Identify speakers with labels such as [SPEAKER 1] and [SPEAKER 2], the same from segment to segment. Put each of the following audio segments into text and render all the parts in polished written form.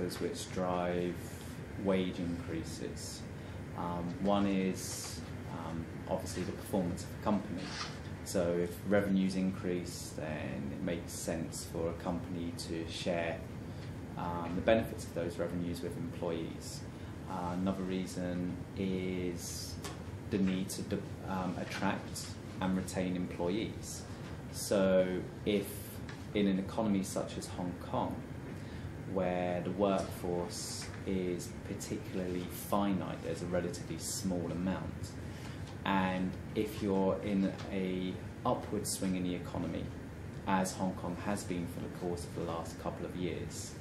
[SPEAKER 1] factors which drive wage increases. One is obviously the performance of the company. So if revenues increase, then it makes sense for a company to share the benefits of those revenues with employees. Another reason is the need to attract and retain employees. So if in an economy such as Hong Kong, where the workforce is particularly finite, there's a relatively small amount, and if you're in a upward swing in the economy, as Hong Kong has been for the course of the last couple of years,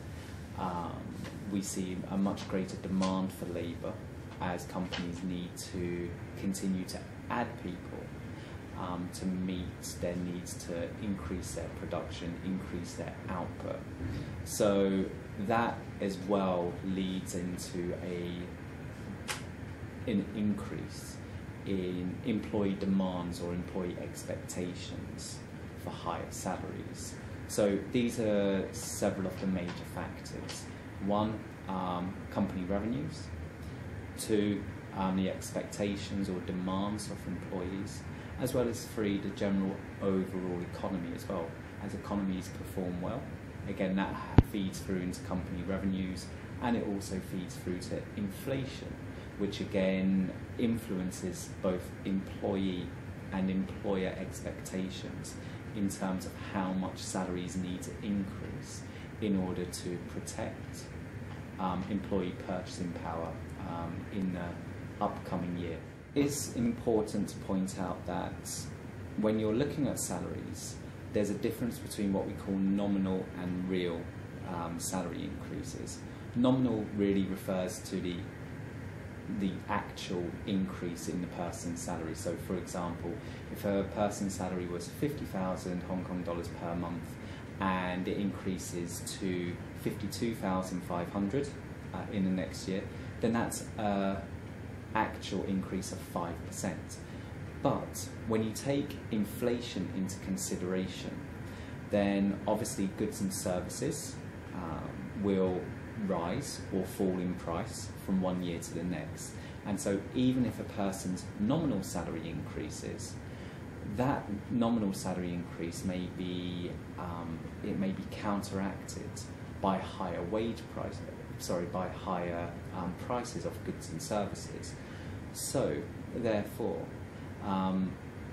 [SPEAKER 1] we see a much greater demand for labour as companies need to continue to add people to meet their needs to increase their production, increase their output. So that as well leads into an increase in employee demands or employee expectations for higher salaries. So these are several of the major factors. One, company revenues. Two, the expectations or demands of employees, as well as three, the general overall economy as well. As economies perform well, again, that feeds through into company revenues, and it also feeds through to inflation, which again influences both employee and employer expectations in terms of how much salaries need to increase in order to protect employee purchasing power in the upcoming year. It's important to point out that when you're looking at salaries, there's a difference between what we call nominal and real salary increases. Nominal really refers to the actual increase in the person's salary. So for example, if a person's salary was 50,000 Hong Kong dollars per month and it increases to 52,500 in the next year, then that's an actual increase of 5%. But when you take inflation into consideration, then obviously goods and services will rise or fall in price from one year to the next. And so even if a person's nominal salary increases, that nominal salary increase may be counteracted by higher by higher prices of goods and services. So therefore,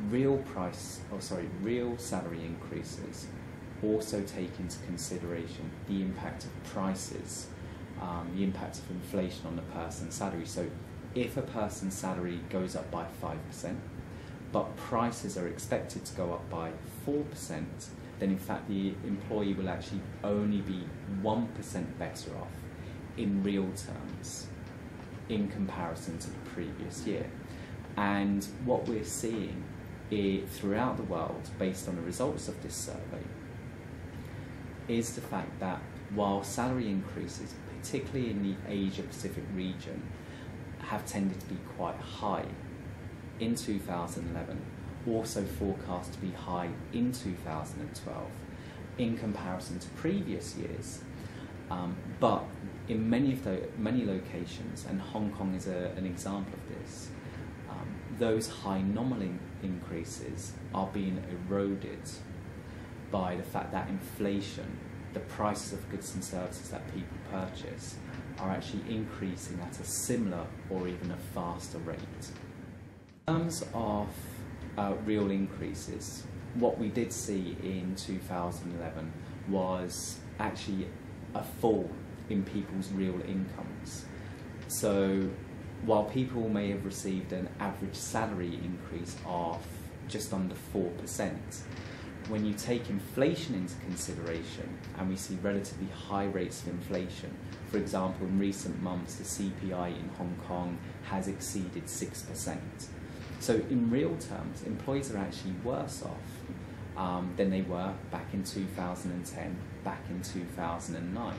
[SPEAKER 1] real salary increases also take into consideration the impact of prices, the impact of inflation on the person's salary. So if a person's salary goes up by 5%, but prices are expected to go up by 4%, then in fact the employee will actually only be 1% better off in real terms in comparison to the previous year. And what we're seeing throughout the world, based on the results of this survey, is the fact that while salary increases, particularly in the Asia-Pacific region, have tended to be quite high in 2011, also forecast to be high in 2012 in comparison to previous years. But in many locations, and Hong Kong is an example of this, those high nominal increases are being eroded by the fact that inflation, the prices of goods and services that people purchase, are actually increasing at a similar or even a faster rate. In terms of real increases, what we did see in 2011 was actually a fall in people's real incomes. So while people may have received an average salary increase of just under 4%, when you take inflation into consideration, and we see relatively high rates of inflation, for example, in recent months the CPI in Hong Kong has exceeded 6%. So in real terms, employees are actually worse off than they were back in 2010, back in 2009.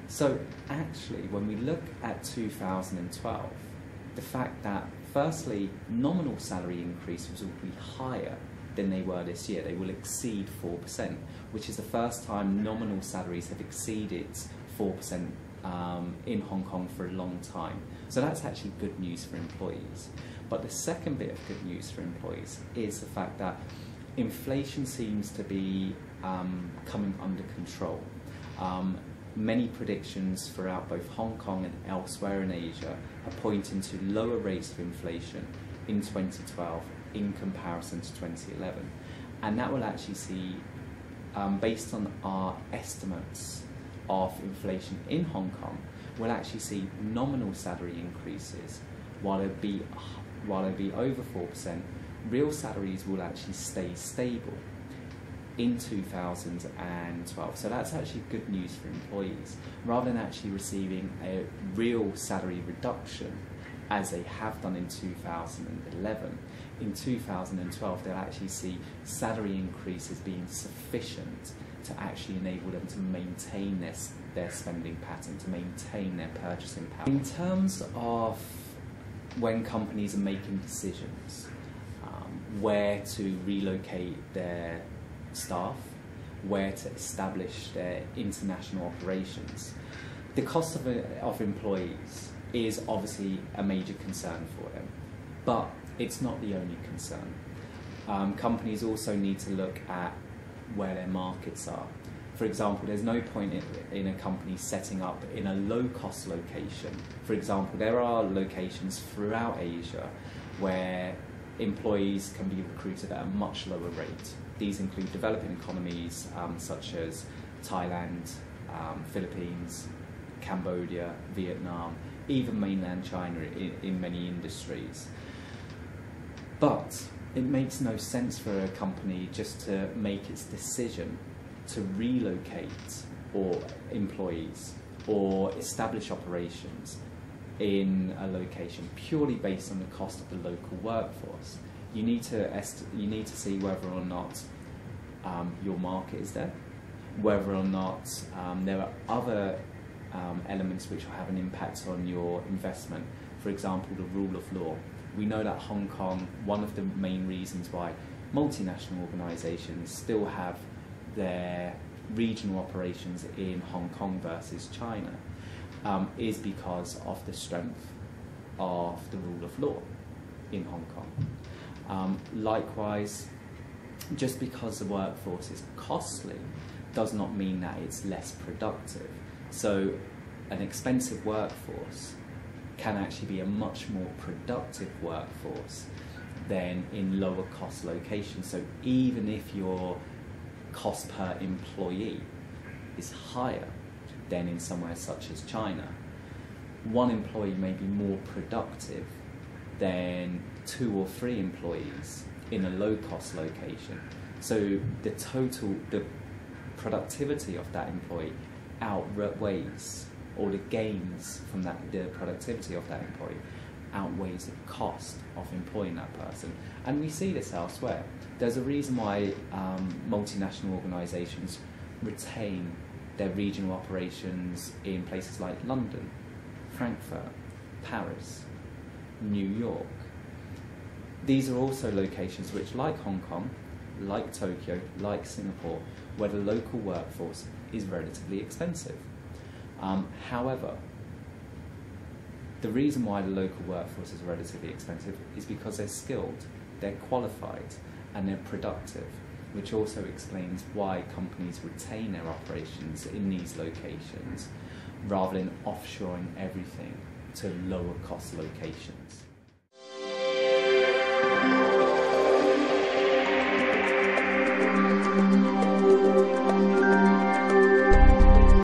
[SPEAKER 1] So actually, when we look at 2012, the fact that firstly, nominal salary increases will be higher than they were this year. They will exceed 4%, which is the first time nominal salaries have exceeded 4% in Hong Kong for a long time. So that's actually good news for employees. But the second bit of good news for employees is the fact that inflation seems to be coming under control. Many predictions throughout both Hong Kong and elsewhere in Asia are pointing to lower rates of inflation in 2012 in comparison to 2011. And that will actually see, based on our estimates of inflation in Hong Kong, we'll actually see nominal salary increases. While it'll be over 4%, real salaries will actually stay stable in 2012. So that's actually good news for employees. Rather than actually receiving a real salary reduction as they have done in 2011, in 2012 they'll actually see salary increases being sufficient to actually enable them to maintain their spending pattern, to maintain their purchasing power. In terms of when companies are making decisions, where to relocate their staff, where to establish their international operations, the cost of employees is obviously a major concern for them, but it's not the only concern. Companies also need to look at where their markets are. For example, there's no point in a company setting up in a low-cost location. For example, there are locations throughout Asia where employees can be recruited at a much lower rate. These include developing economies such as Thailand, Philippines, Cambodia, Vietnam, even mainland China in many industries. But it makes no sense for a company just to make its decision to relocate or employees or establish operations in a location purely based on the cost of the local workforce. You need to see whether or not your market is there, whether or not there are other elements which will have an impact on your investment. For example, the rule of law. We know that Hong Kong, one of the main reasons why multinational organisations still have their regional operations in Hong Kong versus China is because of the strength of the rule of law in Hong Kong. Likewise, just because the workforce is costly does not mean that it's less productive. So an expensive workforce can actually be a much more productive workforce than in lower cost locations. So even if your cost per employee is higher than in somewhere such as China, one employee may be more productive than 2 or 3 employees in a low cost location. So the productivity of that employee outweighs, or the gains from the productivity of that employee outweighs the cost of employing that person. And we see this elsewhere. There's a reason why multinational organisations retain their regional operations in places like London, Frankfurt, Paris, New York. These are also locations which, like Hong Kong, like Tokyo, like Singapore, where the local workforce is relatively expensive. However, the reason why the local workforce is relatively expensive is because they're skilled, they're qualified, and they're productive, which also explains why companies retain their operations in these locations rather than offshoring everything to lower cost locations.